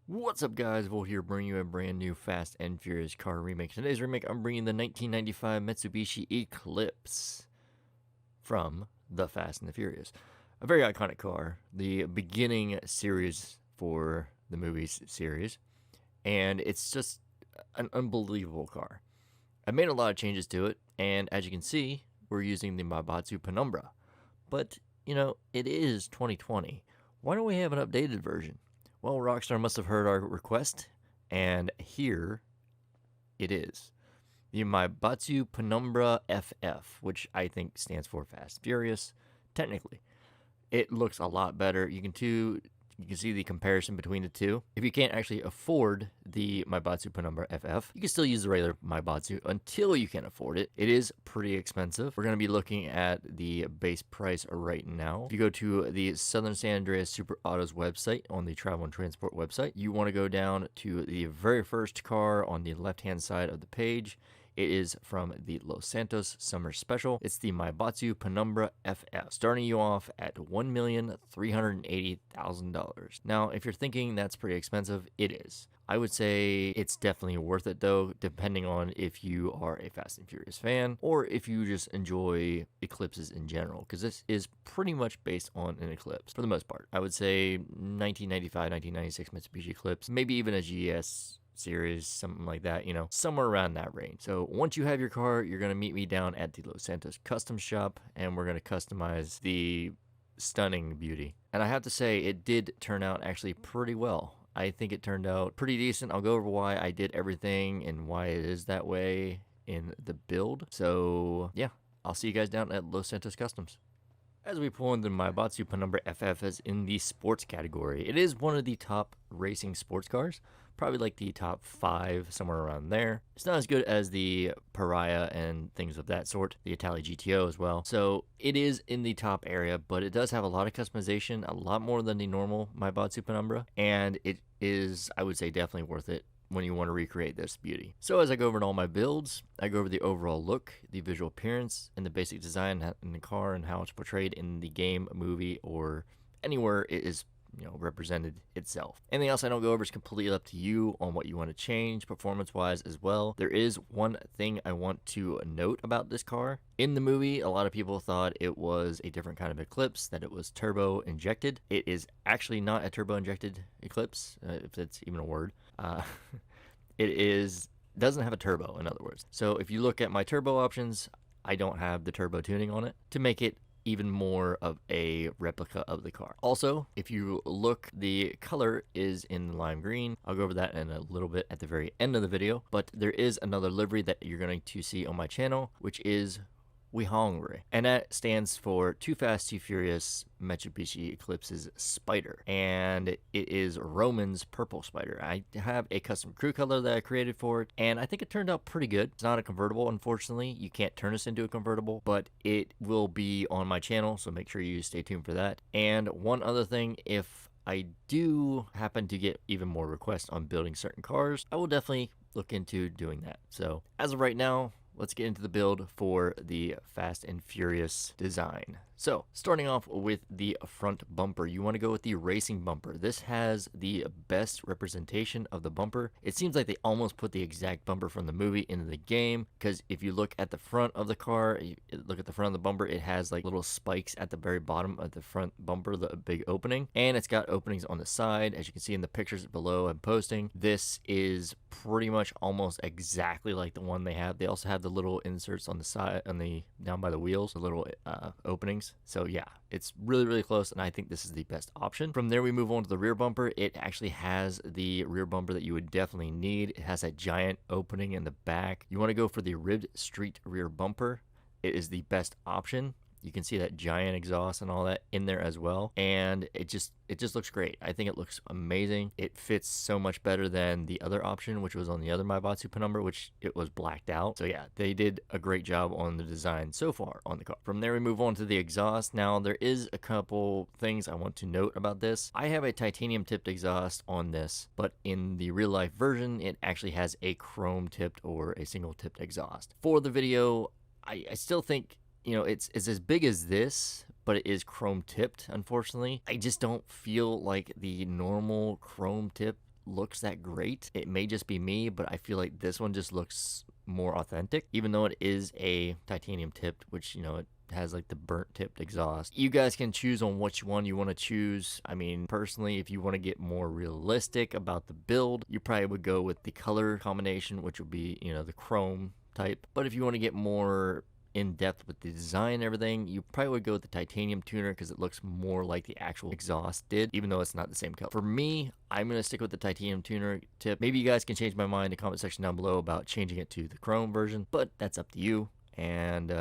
What's up, guys? We'll here bring you a brand new Fast and Furious car remake. Today's remake, I'm bringing the 1995 Mitsubishi Eclipse from the Fast and the Furious. A very iconic car, the beginning series for the movies series, and it's just an unbelievable car. I made a lot of changes to it, and as you can see, we're using the Maibatsu Penumbra. But, it is 2020. Why don't we have an updated version? Well, Rockstar must have heard our request, and here it is. The Maibatsu Penumbra FF, which I think stands for Fast Furious, technically. It looks a lot better. You can see the comparison between the two. If you can't actually afford the Maibatsu Penumbra FF, you can still use the regular Maibatsu until you can afford it. It is pretty expensive. We're going to be looking at the base price right now. If you go to the Southern San Andreas Super Autos website on the Travel and Transport website, you want to go down to the very first car on the left-hand side of the page. It is from the Los Santos Summer Special. It's the Maibatsu Penumbra FF, starting you off at $1,380,000. Now, if you're thinking that's pretty expensive, it is. I would say it's definitely worth it though, depending on if you are a Fast and Furious fan or if you just enjoy Eclipses in general, because this is pretty much based on an Eclipse for the most part. I would say 1995, 1996 Mitsubishi Eclipse, maybe even a GS series, something like that, somewhere around that range. So once you have your car, you're going to meet me down at the Los Santos Custom Shop, and we're going to customize the stunning beauty. And I have to say, it did turn out actually pretty well. I think it turned out pretty decent. I'll go over why I did everything and why it is that way in the build. So yeah, I'll see you guys down at Los Santos Customs. As we pull into Maibatsu Penumbra FF as in the sports category, it is one of the top racing sports cars. Probably like the top 5, somewhere around there. It's not as good as the Pariah and things of that sort, the Itali GTO as well. So it is in the top area, but it does have a lot of customization, a lot more than the normal Maibatsu Penumbra, and it is, I would say, definitely worth it when you want to recreate this beauty. So as I go over all my builds, I go over the overall look, the visual appearance, and the basic design in the car and how it's portrayed in the game, movie, or anywhere it is represented itself. Anything else I don't go over is completely up to you on what you want to change performance-wise as well. There is one thing I want to note about this car. In the movie, a lot of people thought it was a different kind of Eclipse, that it was turbo injected. It is actually not a turbo injected Eclipse, if that's even a word. It doesn't have a turbo, in other words. So if you look at my turbo options, I don't have the turbo tuning on it to make it even more of a replica of the car. Also, if you look, the color is in lime green. I'll go over that in a little bit at the very end of the video, but there is another livery that you're going to see on my channel, which is We Hungry, and that stands for Too Fast, Too Furious Mitsubishi Eclipse's Spider, and it is Roman's Purple Spider. I have a custom crew color that I created for it, and I think it turned out pretty good. It's not a convertible, unfortunately. You can't turn this into a convertible, but it will be on my channel, so make sure you stay tuned for that. And one other thing, if I do happen to get even more requests on building certain cars, I will definitely look into doing that. So as of right now, let's get into the build for the Fast and Furious design. So, starting off with the front bumper, you want to go with the racing bumper. This has the best representation of the bumper. It seems like they almost put the exact bumper from the movie into the game, because if you look at the front of the car, look at the front of the bumper, it has like little spikes at the very bottom of the front bumper, the big opening, and it's got openings on the side. As you can see in the pictures below I'm posting, this is pretty much almost exactly like the one they have. They also have the little inserts on the side, down by the wheels, the little openings. So yeah, it's really, really close, and I think this is the best option. From there, we move on to the rear bumper. It actually has the rear bumper that you would definitely need. It has that giant opening in the back. You want to go for the ribbed street rear bumper. It is the best option. You can see that giant exhaust and all that in there as well, and it just looks great. I think it looks amazing. It fits so much better than the other option, which was on the other Maibatsu Penumbra, which it was blacked out. So yeah, they did a great job on the design so far on the car. From there, we move on to the exhaust. Now, there is a couple things I want to note about this. I have a titanium tipped exhaust on this, but in the real life version, it actually has a chrome tipped or a single tipped exhaust. For the video, I still think it's as big as this, but it is chrome tipped, unfortunately. I just don't feel like the normal chrome tip looks that great. It may just be me, but I feel like this one just looks more authentic, even though it is a titanium tipped, which, you know, it has like the burnt tipped exhaust. You guys can choose on which one you want to choose. I mean, personally, if you want to get more realistic about the build, you probably would go with the color combination, which would be, you know, the chrome type. But if you want to get more in depth with the design and everything, you probably would go with the titanium tuner because it looks more like the actual exhaust did, even though it's not the same color. For me, I'm going to stick with the titanium tuner tip. Maybe you guys can change my mind in the comment section down below about changing it to the chrome version, but that's up to you. And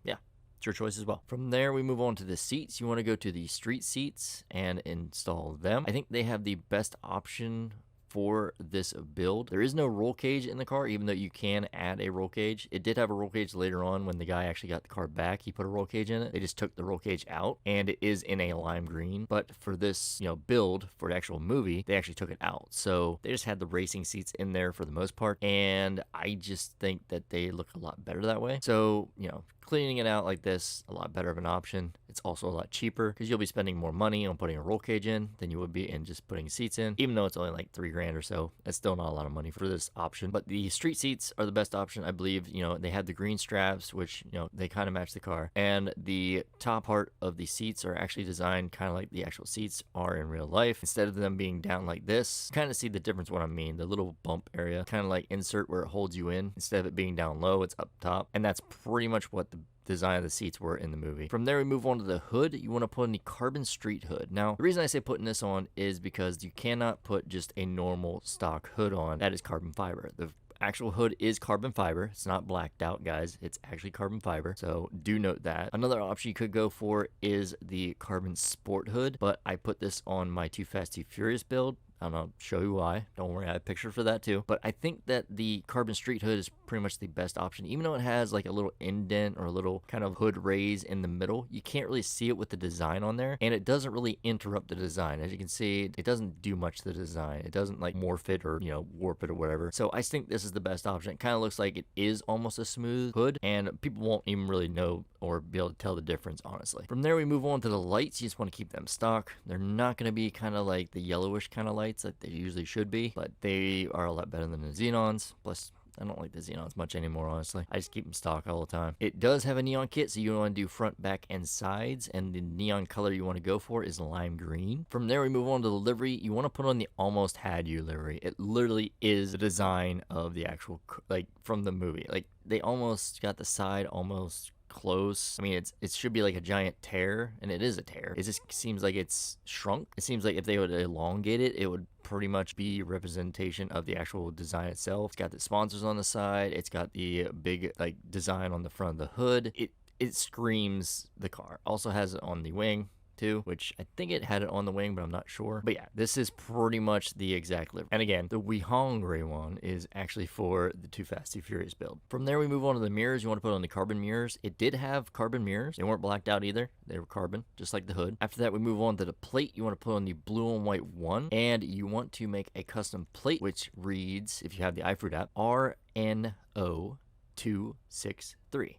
yeah, it's your choice as well. From there, we move on to the seats. You want to go to the street seats and install them. I think they have the best option for this build. There is no roll cage in the car, even though you can add a roll cage. It did have a roll cage later on when the guy actually got the car back. He put a roll cage in it. They just took the roll cage out, and it is in a lime green. But for this, you know, build for the actual movie, they actually took it out. So they just had the racing seats in there for the most part, and I just think that they look a lot better that way. So, you know, cleaning it out like this, a lot better of an option. It's also a lot cheaper because you'll be spending more money on putting a roll cage in than you would be in just putting seats in. Even though it's only like $3 grand or so, it's still not a lot of money for this option. But the street seats are the best option, I believe. You know, they have the green straps, which, you know, they kind of match the car. And the top part of the seats are actually designed kind of like the actual seats are in real life. Instead of them being down like this, kind of see the difference what I mean. The little bump area, kind of like insert where it holds you in. Instead of it being down low, it's up top. And that's pretty much what the design of the seats were in the movie. From there, we move on to the hood. You want to put in the carbon street hood. Now, the reason I say putting this on is because you cannot put just a normal stock hood on that is carbon fiber. The actual hood is carbon fiber. It's not blacked out, guys. It's actually carbon fiber, so do note that. Another option you could go for is the carbon sport hood, but I put this on my Too Fast Too Furious build. I'll show you why. Don't worry, I have a picture for that too. But I think that the carbon street hood is pretty much the best option. Even though it has like a little indent or a little kind of hood raise in the middle, you can't really see it with the design on there. And it doesn't really interrupt the design. As you can see, it doesn't do much to the design. It doesn't like morph it or, you know, warp it or whatever. So I think this is the best option. It kind of looks like it is almost a smooth hood, and people won't even really know or be able to tell the difference, honestly. From there, we move on to the lights. You just want to keep them stock. They're not going to be kind of like the yellowish kind of lights that they usually should be, but they are a lot better than the xenons. Plus, I don't like the xenons much anymore, honestly. I just keep them stock all the time. It does have a neon kit, so you want to do front, back, and sides, and the neon color you want to go for is lime green. From there, we move on to the livery. You want to put on the Almost Had You livery. It literally is the design of the actual, like, from the movie. Like, they almost got the side almost close. I mean, it should be like a giant tear, and it is a tear. It just seems like it's shrunk. It seems like if they would elongate it, it would pretty much be representation of the actual design itself. It's got the sponsors on the side. It's got the big like design on the front of the hood. It screams the car. Also has it on the wing too, which I think it had it on the wing, but I'm not sure. But yeah, this is pretty much the exact livery. And again, the Weehongri one is actually for the Too Fast Too Furious build. From there, we move on to the mirrors. You want to put on the carbon mirrors. It did have carbon mirrors. They weren't blacked out either. They were carbon, just like the hood. After that, we move on to the plate. You want to put on the blue and white one, and you want to make a custom plate, which reads, if you have the iFruit app, RNO263.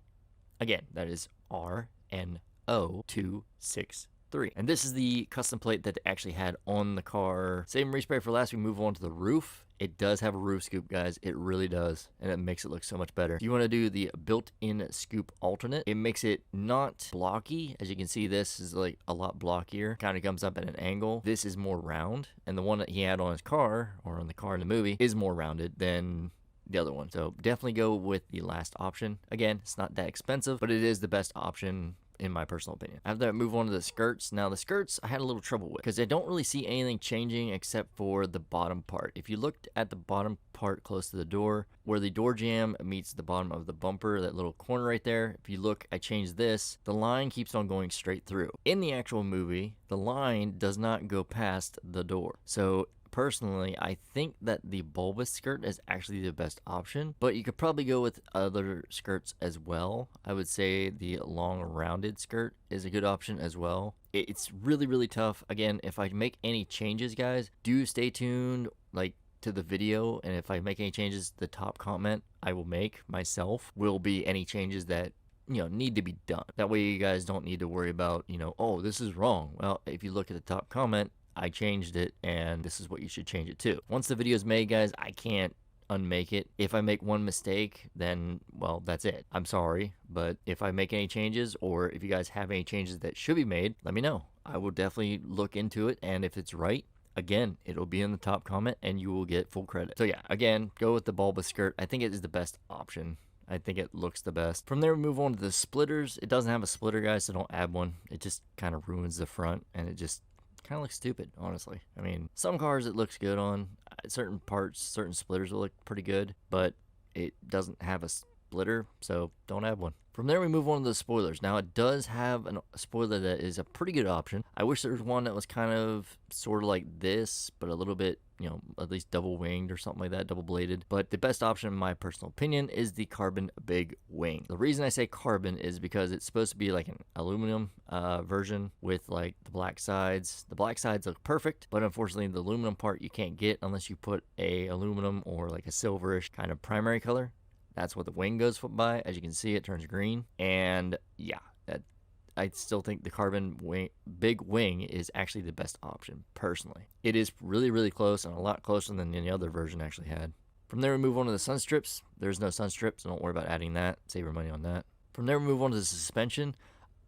Again, that is RNO263. And this is the custom plate that they actually had on the car. Same respray for last. We move on to the roof. It does have a roof scoop, guys. It really does. And it makes it look so much better. If you want to do the built-in scoop alternate, it makes it not blocky. As you can see, this is like a lot blockier. Kind of comes up at an angle. This is more round. And the one that he had on his car, or on the car in the movie, is more rounded than the other one. So definitely go with the last option. Again, it's not that expensive, but it is the best option in my personal opinion. After that, move on to the skirts. Now, the skirts I had a little trouble with because I don't really see anything changing except for the bottom part. If you looked at the bottom part close to the door, where the door jamb meets the bottom of the bumper, that little corner right there, if you look, I changed this, the line keeps on going straight through. In the actual movie, the line does not go past the door. So personally, I think that the bulbous skirt is actually the best option, but you could probably go with other skirts as well. I would say the long rounded skirt is a good option as well. It's really, really tough. Again, if I make any changes, guys, do stay tuned, like, to the video, and if I make any changes, the top comment I will make myself will be any changes that, you know, need to be done. That way you guys don't need to worry about, you know, oh, this is wrong. Well, if you look at the top comment, I changed it, and this is what you should change it to. Once the video is made, guys, I can't unmake it. If I make one mistake, then, well, that's it. I'm sorry, but if I make any changes, or if you guys have any changes that should be made, let me know. I will definitely look into it, and if it's right, again, it'll be in the top comment, and you will get full credit. So yeah, again, go with the bulbous skirt. I think it is the best option. I think it looks the best. From there, we move on to the splitters. It doesn't have a splitter, guys, so don't add one. It just kind of ruins the front, and it just kind of looks stupid, honestly. I mean, some cars it looks good on. Certain parts, certain splitters will look pretty good, but it doesn't have a splitter, so don't add one. From there, we move on to the spoilers. Now, it does have a spoiler that is a pretty good option. I wish there was one that was kind of sort of like this, but a little bit, you know, at least double winged or something like that, double bladed. But the best option, in my personal opinion, is the carbon big wing. The reason I say carbon is because it's supposed to be like an aluminum version with like the black sides. The black sides look perfect, but unfortunately the aluminum part you can't get unless you put a aluminum or like a silverish kind of primary color. That's what the wing goes by. As you can see, it turns green. And yeah, I still think the carbon wing, big wing is actually the best option, personally. It is really, really close, and a lot closer than any other version actually had. From there, we move on to the sun strips. There's no sun strips, so don't worry about adding that. Save your money on that. From there, we move on to the suspension.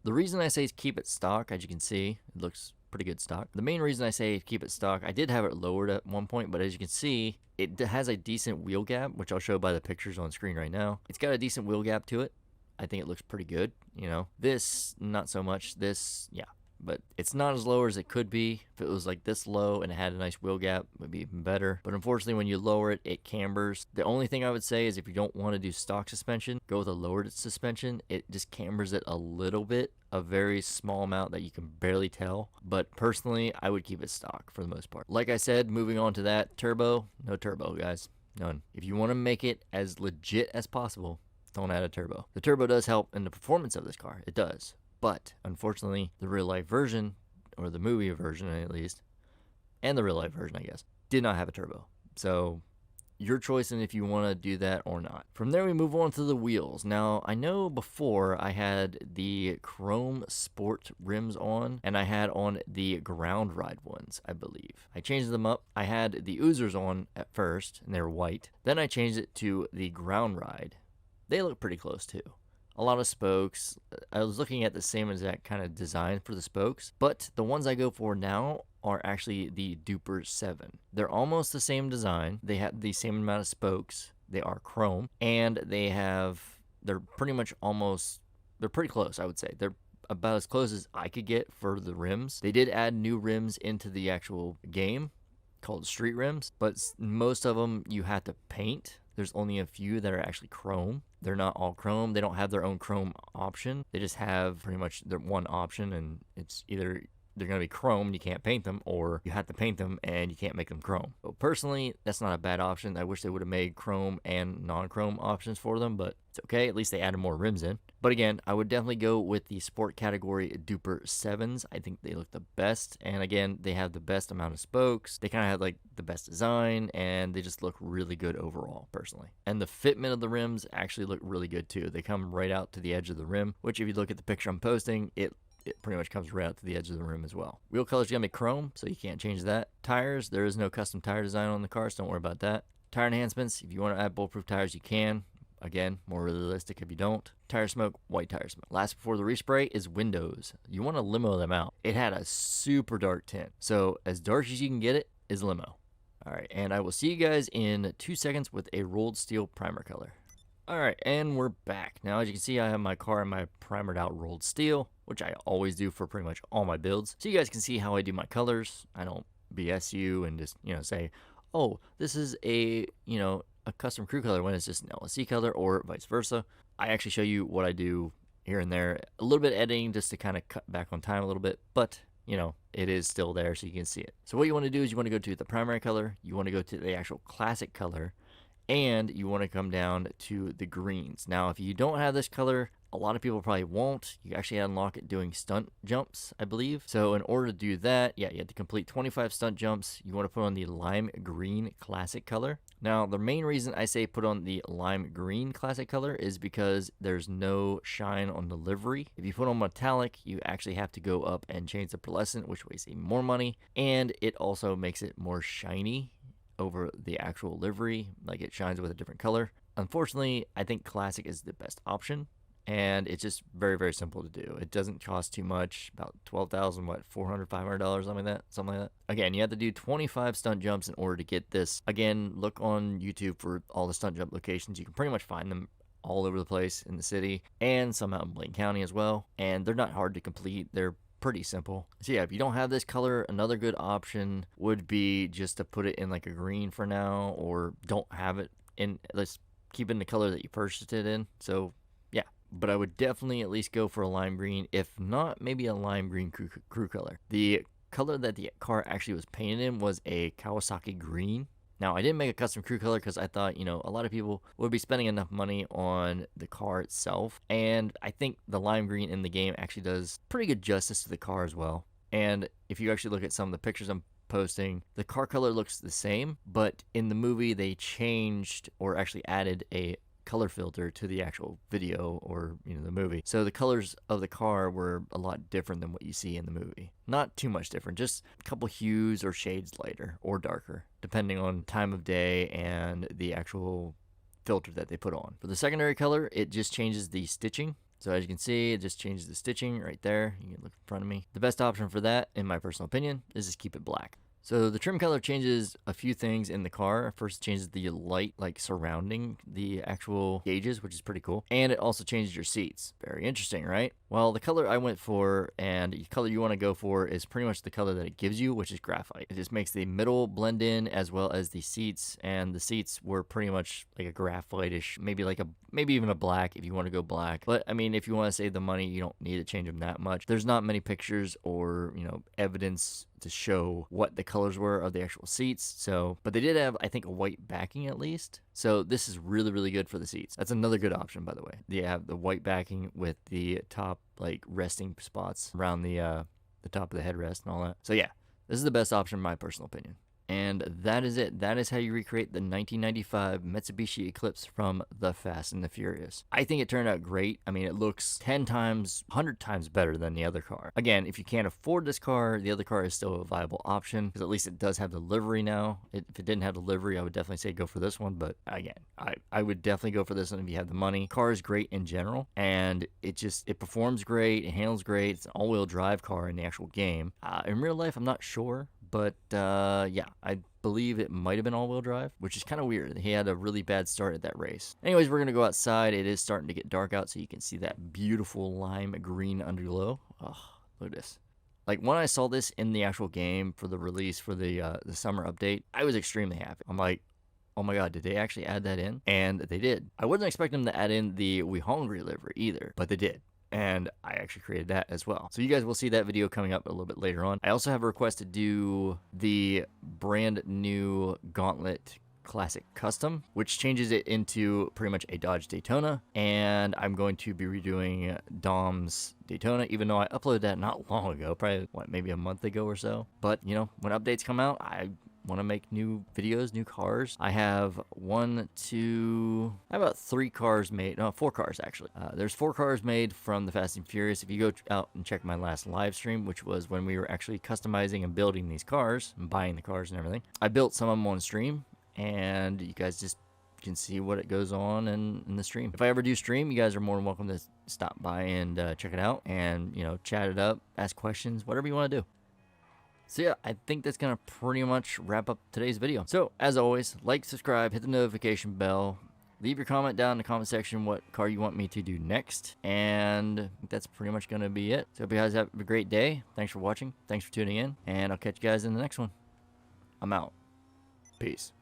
The reason I say keep it stock, as you can see, it looks pretty good stock. The main reason I say keep it stock, I did have it lowered at one point, but as you can see, it has a decent wheel gap, which I'll show by the pictures on screen right now. It's got a decent wheel gap to it. I think it looks pretty good, you know. This, not so much. This, yeah. But it's not as low as it could be. If it was like this low and it had a nice wheel gap, it would be even better. But unfortunately, when you lower it, it cambers. The only thing I would say is if you don't want to do stock suspension, go with a lowered suspension. It just cambers it a little bit, a very small amount that you can barely tell. But personally, I would keep it stock for the most part. Like I said, moving on to that, turbo, no turbo, guys. None. If you want to make it as legit as possible, don't add a turbo. The turbo does help in the performance of this car. It does. But unfortunately, the real life version, or the movie version at least, and the real life version, I guess, did not have a turbo. So your choice in if you want to do that or not. From there, we move on to the wheels. Now, I know before I had the chrome sport rims on, and I had on the ground ride ones, I believe. I changed them up. I had the oozers on at first, and they were white. Then I changed it to the ground ride. They look pretty close too. A lot of spokes. I was looking at the same exact kind of design for the spokes, but the ones I go for now are actually the Duper 7. They're almost the same design. They have the same amount of spokes. They are chrome, and they're pretty much almost, they're pretty close, I would say. They're about as close as I could get for the rims. They did add new rims into the actual game called street rims, but most of them you have to paint. There's only a few that are actually chrome. They're not all chrome. They don't have their own chrome option. They just have pretty much their one option, and it's either they're going to be chrome and you can't paint them, or you have to paint them and you can't make them chrome. So personally, that's not a bad option. I wish they would have made chrome and non-chrome options for them, but it's okay. At least they added more rims in. But again, I would definitely go with the sport category Duper 7s. I think they look the best. And again, they have the best amount of spokes. They kind of have like the best design, and they just look really good overall, personally. And the fitment of the rims actually look really good too. They come right out to the edge of the rim, which if you look at the picture I'm posting, it pretty much comes right out to the edge of the rim as well. Wheel color's gonna be chrome, so you can't change that. Tires, there is no custom tire design on the car, so don't worry about that. Tire enhancements, if you want to add bulletproof tires, you can. Again, more realistic if you don't. Tire smoke, white tire smoke. Last before the respray is windows. You want to limo them out. It had a super dark tint, so as dark as you can get it is limo. Alright, and I will see you guys in 2 seconds with a rolled steel primer color. Alright, and we're back. Now, as you can see, I have my car in my primered out rolled steel, which I always do for pretty much all my builds. So you guys can see how I do my colors. I don't BS you and just, say, oh, this is a custom crew color when it's just an LSC color, or vice versa. I actually show you what I do here and there. A little bit of editing just to kind of cut back on time a little bit, but it is still there so you can see it. So what you want to do is you want to go to the primary color, you want to go to the actual classic color, and you want to come down to the greens. Now, if you don't have this color, A lot of people probably won't. You actually unlock it doing stunt jumps, I believe. So in order to do that, yeah, you have to complete 25 stunt jumps. You want to put on the lime green classic color. Now, the main reason I say put on the lime green classic color is because there's no shine on the livery. If you put on metallic, you actually have to go up and change the pearlescent, which wastes even more money, and it also makes it more shiny over the actual livery, like it shines with a different color. Unfortunately, I think classic is the best option, and it's just very, very simple to do. It doesn't cost too much, about $12,000, what, $400, $500, something like that. Again, you have to do 25 stunt jumps in order to get this. Again, look on YouTube for all the stunt jump locations. You can pretty much find them all over the place in the city, and some out in Blaine County as well, and they're not hard to complete. They're pretty simple. So yeah, if you don't have this color, another good option would be just to put it in like a green for now, or don't have it in, let's keep it in the color that you purchased it in. So yeah, but I would definitely at least go for a lime green, if not maybe a lime green crew color. The color that the car actually was painted in was a Kawasaki green. Now, I didn't make a custom crew color because I thought, a lot of people would be spending enough money on the car itself. And I think the lime green in the game actually does pretty good justice to the car as well. And if you actually look at some of the pictures I'm posting, the car color looks the same, but in the movie they changed or actually added a color filter to the actual video or the movie, so the colors of the car were a lot different than what you see in the movie. Not too much different, just a couple hues or shades lighter or darker depending on time of day and the actual filter that they put on. For the secondary color, it just changes the stitching. So as you can see, it just changes the stitching right there. You can look in front of me. The best option for that, in my personal opinion, is just keep it black. So the trim color changes a few things in the car. First, it changes the light surrounding the actual gauges, which is pretty cool. And it also changes your seats. Very interesting, right? Well, the color I went for and the color you want to go for is pretty much the color that it gives you, which is graphite. It just makes the middle blend in as well as the seats, and the seats were pretty much like a graphite-ish, maybe even a black if you want to go black. But I mean, if you want to save the money, you don't need to change them that much. There's not many pictures or evidence to show what the colors were of the actual seats. So, but they did have, I think, a white backing at least. So this is really, really good for the seats. That's another good option, by the way. They have the white backing with the top resting spots around the top of the headrest and all that. So yeah, this is the best option in my personal opinion. And that is it. That is how you recreate the 1995 Mitsubishi Eclipse from The Fast and the Furious. I think it turned out great. I mean, it looks 10 times, 100 times better than the other car. Again, if you can't afford this car, the other car is still a viable option, because at least it does have the livery now. If it didn't have the livery, I would definitely say go for this one. But again, I would definitely go for this one if you have the money. Car is great in general, and it performs great, it handles great. It's an all-wheel drive car in the actual game. In real life, I'm not sure. But yeah, I believe it might have been all-wheel drive, which is kind of weird. He had a really bad start at that race. Anyways, we're going to go outside. It is starting to get dark out, so you can see that beautiful lime green underglow. Oh, look at this. When I saw this in the actual game for the release for the summer update, I was extremely happy. I'm like, oh my god, did they actually add that in? And they did. I wasn't expecting them to add in the We Hungry livery either, but they did. And I actually created that as well. So you guys will see that video coming up a little bit later on. I also have a request to do the brand new Gauntlet Classic Custom, which changes it into pretty much a Dodge Daytona. And I'm going to be redoing Dom's Daytona, even though I uploaded that not long ago, probably maybe a month ago or so. But when updates come out, I want to make new videos, new cars. I have about 3 cars made, no, 4 cars actually. There's 4 cars made from the Fast and Furious. If you go out and check my last live stream, which was when we were actually customizing and building these cars and buying the cars and everything, I built some of them on stream, and you guys just can see what it goes on in the stream. If I ever do stream, you guys are more than welcome to stop by and check it out and chat it up, ask questions, whatever you want to do. So yeah, I think that's going to pretty much wrap up today's video. So as always, like, subscribe, hit the notification bell, leave your comment down in the comment section what car you want me to do next, and that's pretty much going to be it. So hope you guys have a great day. Thanks for watching, thanks for tuning in, and I'll catch you guys in the next one. I'm out. Peace.